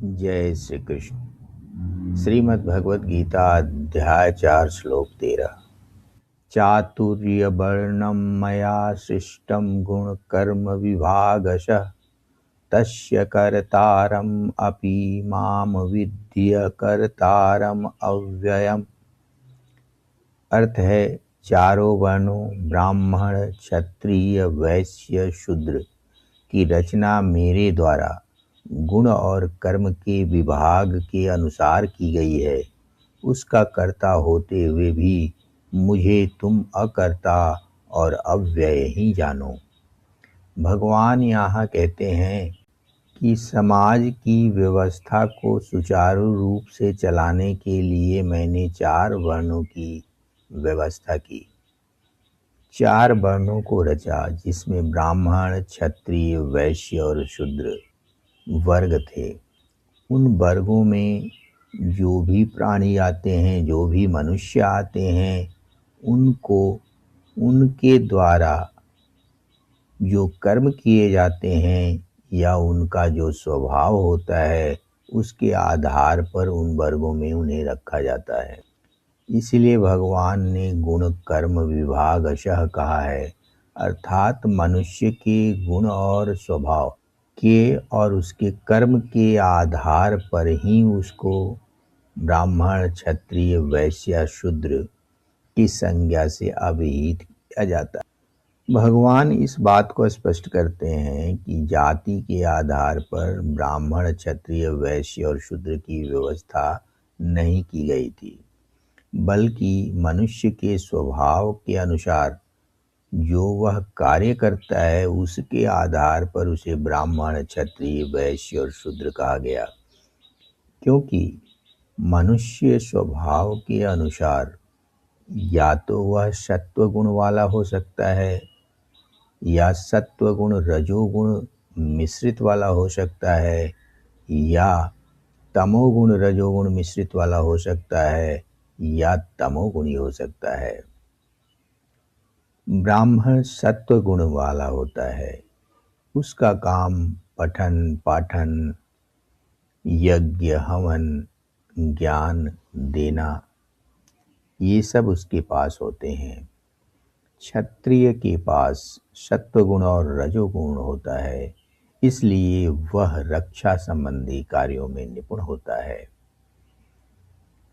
जय श्री कृष्ण। श्रीमद् भगवद गीता अध्याय 4 श्लोक 13। चातुर्य वर्णम मया सृष्टम गुण कर्म विभागशः तस्य कर्तारम अपि माम विद्य कर्तारम अव्ययम्। अर्थ है, चारों वर्णों ब्राह्मण क्षत्रिय वैश्य शूद्र की रचना मेरे द्वारा गुण और कर्म के विभाग के अनुसार की गई है। उसका कर्ता होते हुए भी मुझे तुम अकर्ता और अव्यय ही जानो। भगवान यहाँ कहते हैं कि समाज की व्यवस्था को सुचारू रूप से चलाने के लिए मैंने 4 वर्णों की व्यवस्था की। 4 वर्णों को रचा, जिसमें ब्राह्मण क्षत्रिय वैश्य और शूद्र वर्ग थे। उन वर्गों में जो भी प्राणी आते हैं, जो भी मनुष्य आते हैं, उनको उनके द्वारा जो कर्म किए जाते हैं या उनका जो स्वभाव होता है, उसके आधार पर उन वर्गों में उन्हें रखा जाता है। इसलिए भगवान ने गुण कर्म विभागशः कहा है, अर्थात मनुष्य के गुण और स्वभाव के और उसके कर्म के आधार पर ही उसको ब्राह्मण क्षत्रिय वैश्य शूद्र की संज्ञा से अभिहित किया जाता है। भगवान इस बात को स्पष्ट करते हैं कि जाति के आधार पर ब्राह्मण क्षत्रिय वैश्य और शूद्र की व्यवस्था नहीं की गई थी, बल्कि मनुष्य के स्वभाव के अनुसार जो वह कार्य करता है उसके आधार पर उसे ब्राह्मण क्षत्रिय वैश्य और शूद्र कहा गया। क्योंकि मनुष्य स्वभाव के अनुसार या तो वह सत्व गुण वाला हो सकता है या सत्व गुण रजोगुण मिश्रित वाला हो सकता है या तमोगुण रजोगुण मिश्रित वाला हो सकता है या तमोगुणी हो सकता है। ब्राह्मण सत्व गुण वाला होता है। उसका काम पठन पाठन यज्ञ हवन ज्ञान देना, ये सब उसके पास होते हैं। क्षत्रिय के पास सत्वगुण और रजोगुण होता है, इसलिए वह रक्षा संबंधी कार्यों में निपुण होता है।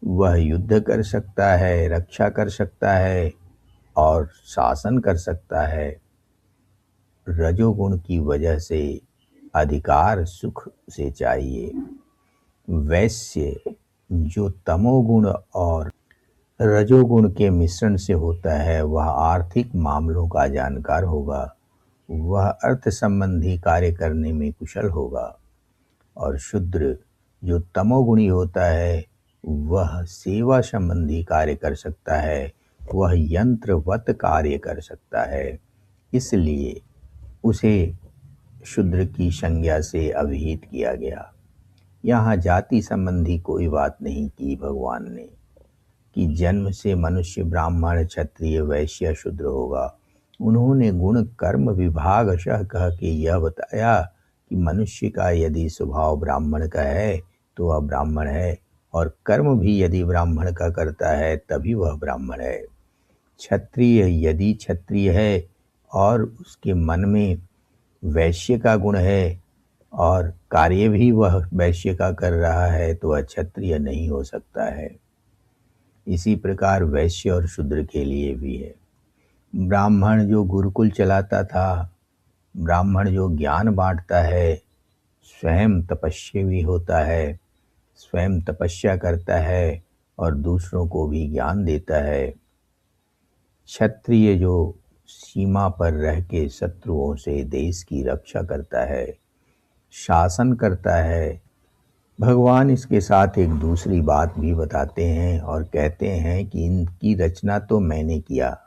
वह युद्ध कर सकता है, रक्षा कर सकता है और शासन कर सकता है। रजोगुण की वजह से अधिकार सुख से चाहिए। वैश्य जो तमोगुण और रजोगुण के मिश्रण से होता है, वह आर्थिक मामलों का जानकार होगा, वह अर्थ संबंधी कार्य करने में कुशल होगा। और शूद्र जो तमोगुणी होता है, वह सेवा संबंधी कार्य कर सकता है, वह यंत्रवत कार्य कर सकता है। इसलिए उसे शूद्र की संज्ञा से अभिहित किया गया। यहाँ जाति संबंधी कोई बात नहीं की भगवान ने कि जन्म से मनुष्य ब्राह्मण क्षत्रिय वैश्य शूद्र होगा। उन्होंने गुण कर्म विभागशः कह के यह बताया कि मनुष्य का यदि स्वभाव ब्राह्मण का है तो वह ब्राह्मण है, और कर्म भी यदि ब्राह्मण का करता है तभी वह ब्राह्मण है। क्षत्रिय यदि क्षत्रिय है और उसके मन में वैश्य का गुण है और कार्य भी वह वैश्य का कर रहा है तो वह क्षत्रिय नहीं हो सकता है। इसी प्रकार वैश्य और शूद्र के लिए भी है। ब्राह्मण जो गुरुकुल चलाता था, ब्राह्मण जो ज्ञान बांटता है, स्वयं तपस्वी होता है, स्वयं तपस्या करता है और दूसरों को भी ज्ञान देता है। क्षत्रिय जो सीमा पर रह के शत्रुओं से देश की रक्षा करता है, शासन करता है। भगवान इसके साथ एक दूसरी बात भी बताते हैं और कहते हैं कि इनकी रचना तो मैंने किया,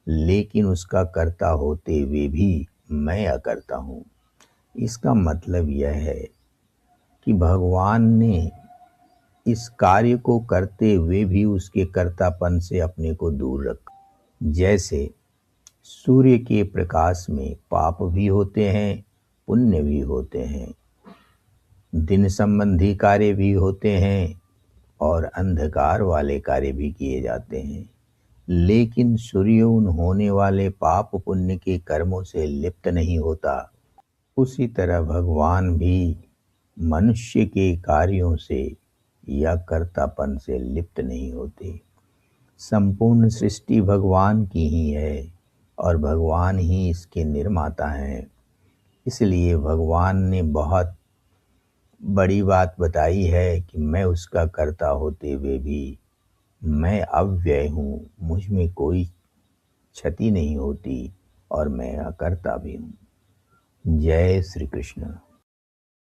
लेकिन उसका कर्ता होते हुए भी मैं अकर्ता हूँ। इसका मतलब यह है कि भगवान ने इस कार्य को करते हुए भी उसके कर्तापन से अपने को दूर रखा। जैसे सूर्य के प्रकाश में पाप भी होते हैं, पुण्य भी होते हैं। दिन संबंधी कार्य भी होते हैं और अंधकार वाले कार्य भी किए जाते हैं, लेकिन सूर्य उन होने वाले पाप पुण्य के कर्मों से लिप्त नहीं होता। उसी तरह भगवान भी मनुष्य के कार्यों से या कर्तापन से लिप्त नहीं होते। संपूर्ण सृष्टि भगवान की ही है और भगवान ही इसके निर्माता हैं। इसलिए भगवान ने बहुत बड़ी बात बताई है कि मैं उसका कर्ता होते हुए भी मैं अव्यय हूँ, मुझ में कोई क्षति नहीं होती और मैं अकर्ता भी हूँ। जय श्री कृष्ण।